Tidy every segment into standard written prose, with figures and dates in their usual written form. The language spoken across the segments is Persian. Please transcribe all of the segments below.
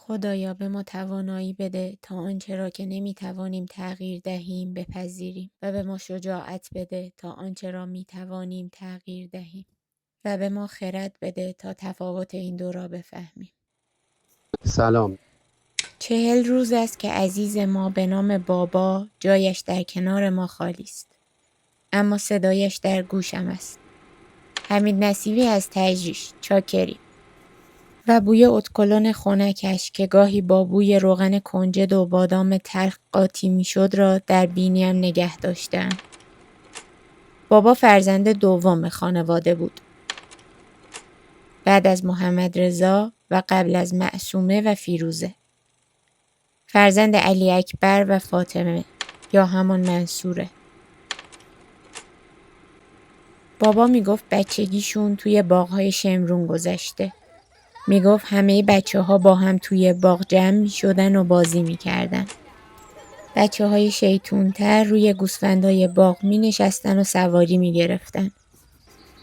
خدایا به ما توانایی بده تا آنچه را که نمی‌توانیم تغییر دهیم بپذیریم و به ما شجاعت بده تا آنچه را می‌توانیم تغییر دهیم و به ما خرد بده تا تفاوت این دو را بفهمیم. سلام. 40 روز است که عزیز ما به نام بابا جایش در کنار ما خالی است. اما صدایش در گوشم است. حمید نصیبی از تجریش، چاکری. و بوی ادکلن خنکش که گاهی با بوی روغن کنجد و بادام تلخ قاطی میشد را در بینیم نگه داشتم. بابا فرزند دوم خانواده بود. بعد از محمد رضا و قبل از معصومه و فیروزه. فرزند علی اکبر و فاطمه یا همان منصوره. بابا میگفت بچگیشون توی باغ‌های شمرون گذشته. میگفت همه بچه‌ها با هم توی باغ جمع می‌شدن و بازی می‌کردن. بچه‌های شیطون‌تر روی گوسفندای باغ می‌نشستن و سواری می‌گرفتن.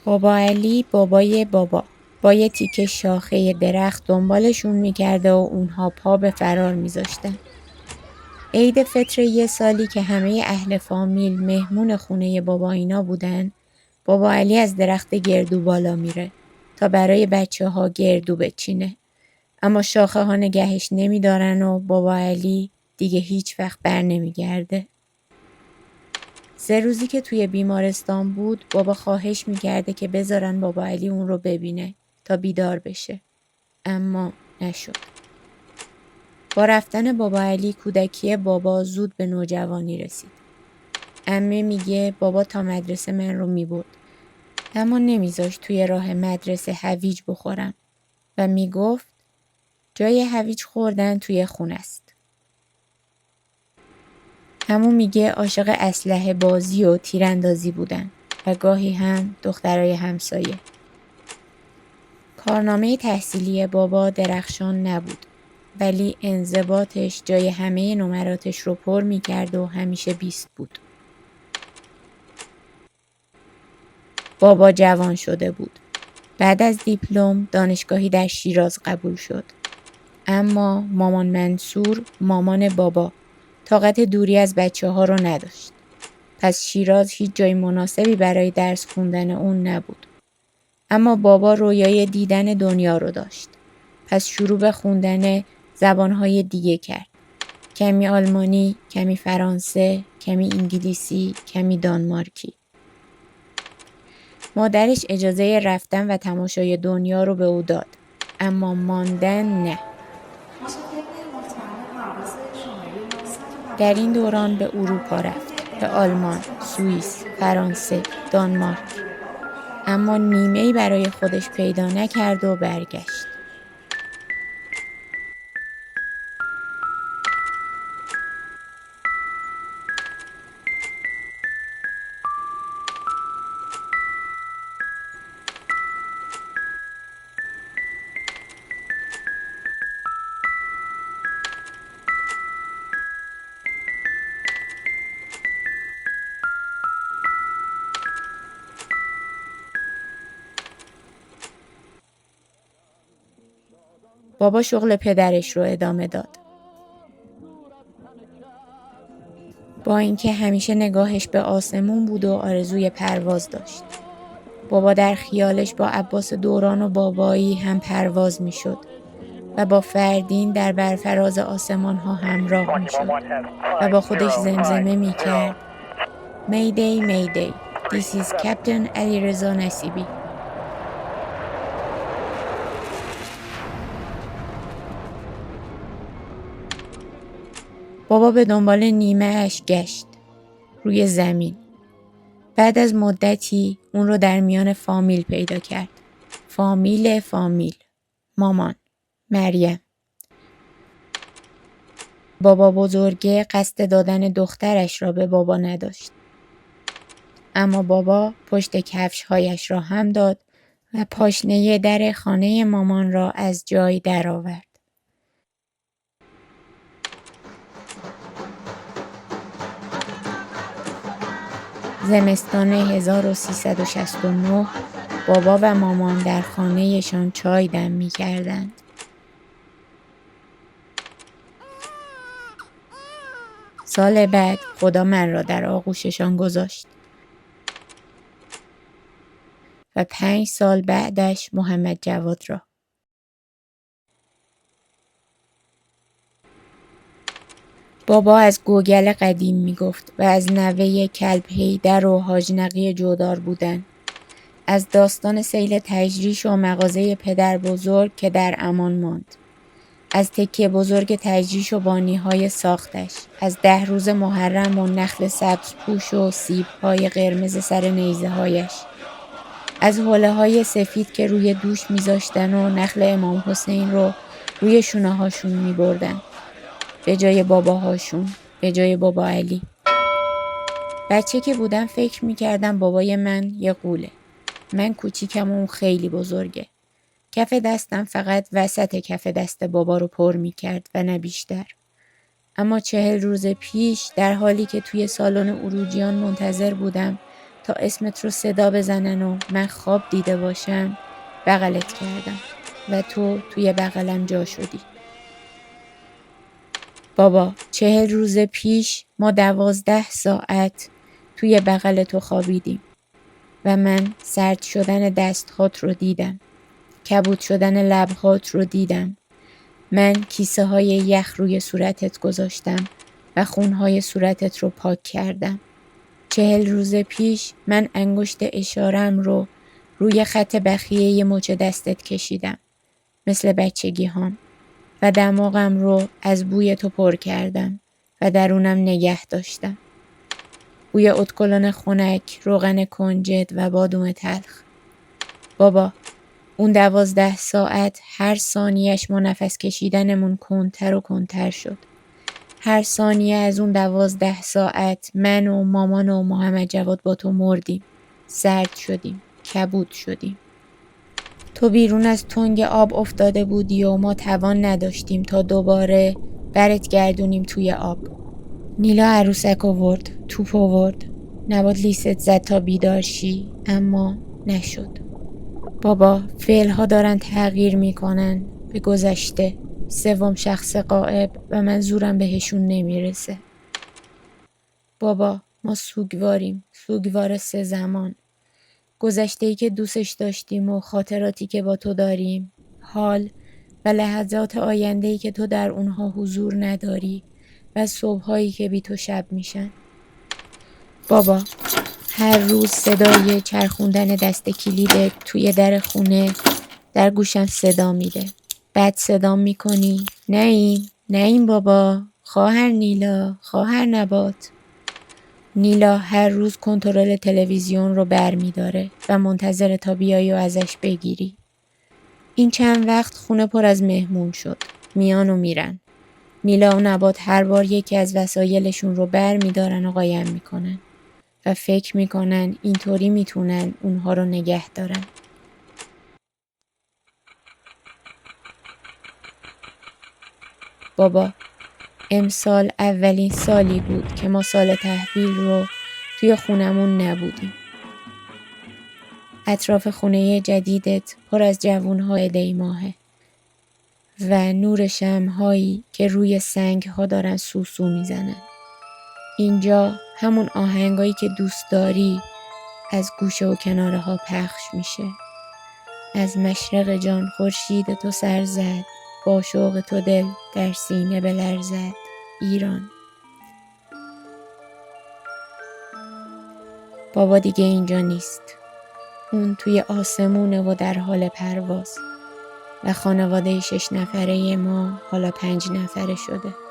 بابا علی بابای بابا با یه تیکه شاخه درخت دنبالشون می‌کرده و اونها پا به فرار می‌ذاشتن. عید فطر یه سالی که همه اهل فامیل مهمون خونه بابا اینا بودن، بابا علی از درخت گردو بالا میره تا برای بچه‌ها گردو بچینه. اما شاخه ها نگهش نمیدارن و بابا علی دیگه هیچ وقت بر نمیگرده. 3 روزی که توی بیمارستان بود بابا خواهش میکرده که بذارن بابا علی اون رو ببینه تا بیدار بشه. اما نشد. با رفتن بابا علی کودکی بابا زود به نوجوانی رسید. عمه میگه بابا تا مدرسه من رو میبرد. اما نمیذاشت توی راه مدرسه هویج بخورم و میگفت جای هویج خوردن توی خونه است. عمو میگه عاشق اسلحه بازی و تیراندازی بودن و گاهی هم دخترای همسایه. کارنامه تحصیلی بابا درخشان نبود ولی انضباطش جای همه نمراتش رو پر میکرد و همیشه 20 بود. بابا جوان شده بود. بعد از دیپلم دانشگاهی در شیراز قبول شد. اما مامان منصور، مامان بابا، طاقت دوری از بچه‌ها رو نداشت. پس شیراز هیچ جای مناسبی برای درس خوندن اون نبود. اما بابا رویای دیدن دنیا رو داشت. پس شروع به خوندن زبانهای دیگه کرد. کمی آلمانی، کمی فرانسه، کمی انگلیسی، کمی دانمارکی. مادرش اجازه رفتن و تماشای دنیا رو به او داد. اما ماندن نه. در این دوران به اروپا رفت. به آلمان، سوئیس، فرانسه، دانمارک. اما نیمه‌ای برای خودش پیدا نکرد و برگشت. بابا شغل پدرش رو ادامه داد. با اینکه همیشه نگاهش به آسمون بود و آرزوی پرواز داشت. بابا در خیالش با عباس دوران و بابایی هم پرواز می شد و با فردین در برفراز آسمان ها همراه می شد و با خودش زمزمه می کرد Mayday Mayday This is Captain علیرضا نصیبی. بابا به دنبال نیمه اش گشت روی زمین. بعد از مدتی اون رو در میان فامیل پیدا کرد. فامیل. مامان. مریم. بابا بزرگه قصد دادن دخترش را به بابا نداشت. اما بابا پشت کفش‌هایش را هم داد و پاشنه در خانه مامان را از جای درآورد. زمستان 1369 بابا و مامان در خانه‌شان چای دم می‌کردند. سال بعد خدا من را در آغوششان گذاشت و 5 سال بعدش محمد جواد را. بابا از گوگل قدیم میگفت و از نوه کلب حیدر و حاج نقی جودار بودن. از داستان سیل تجریش و مغازه پدر بزرگ که در امان ماند. از تکیه بزرگ تجریش و بانیهای ساختش. از 10 روز محرم و نخل سبز پوش و سیب‌های قرمز سر نیزه هایش. از حوله های سفید که روی دوش میذاشتن و نخل امام حسین رو روی شونه هاشون میبردن. به جای باباهاشون، به جای بابا علی. بچه که بودم فکر میکردم بابای من یه غوله. من کوچیکم و اون خیلی بزرگه. کف دستم فقط وسط کف دست بابا رو پر میکرد و نه بیشتر. اما 40 روز پیش در حالی که توی سالن عروجیان منتظر بودم تا اسمت رو صدا بزنن و من خواب دیده باشم بغلت کردم و تو توی بغلم جا شدی. بابا 40 روز پیش ما 12 ساعت توی بغل تو خوابیدیم و من سرد شدن دستهات رو دیدم. کبود شدن لبهات رو دیدم. من کیسه های یخ روی صورتت گذاشتم و خونهای صورتت رو پاک کردم. 40 روز پیش من انگشت اشارم رو روی خط بخیه مچ دستت کشیدم. مثل بچگی هام. و دماغم رو از بوی تو پر کردم و درونم نگه داشتم. بوی ادکلن خنک، روغن کنجد و بادوم تلخ. بابا اون 12 ساعت هر ثانیهش ما نفس کشیدنمون کندتر و کندتر شد. هر ثانیه از اون 12 ساعت من و مامان و محمد جواد با تو مردیم. سرد شدیم. کبود شدیم. تو بیرون از تنگ آب افتاده بودی و ما توان نداشتیم تا دوباره برت گردونیم توی آب. نیلا عروسک آورد. توپ آورد. نبات لیست زد تا بیدار شی. اما نشد. بابا فعلها دارن تغییر میکنن به گذشته. 3 شخص غائب و من زورم بهشون نمیرسه. بابا ما سوگواریم. سوگوار 3 زمان. گذشته‌ای که دوستش داشتیم و خاطراتی که با تو داریم. حال و لحظات آینده‌ای که تو در اونها حضور نداری و صبح‌هایی که بی تو شب میشن. بابا هر روز صدای چرخوندن دست کلیدت توی در خونه در گوشم صدا میده. بعد صدام میکنی نعیم بابا، خواهر نیلا، خواهر نبات. نیلا هر روز کنترل تلویزیون رو بر میداره و منتظر تا بیایی و ازش بگیری. این چند وقت خونه پر از مهمون شد. میان و میرن. نیلا و نبات هر بار یکی از وسایلشون رو بر میدارن و قایم میکنن و فکر میکنن اینطوری میتونن اونها رو نگه دارن. بابا امسال اولین سالی بود که ما سال تحویل رو توی خونمون نبودیم. اطراف خونه جدیدت پر از جوون‌های دیماهه و نور شمع‌هایی که روی سنگ‌ها دارن سوسو میزنن. اینجا همون آهنگایی که دوست داری از گوشه و کناره ها پخش میشه. از مشرق جان خورشید تو سر زد، با شوق تو دل در سینه بلرزد. ایران. بابا دیگه اینجا نیست. اون توی آسمونه و در حال پرواز و خانواده 6 نفره ما حالا 5 نفره شده.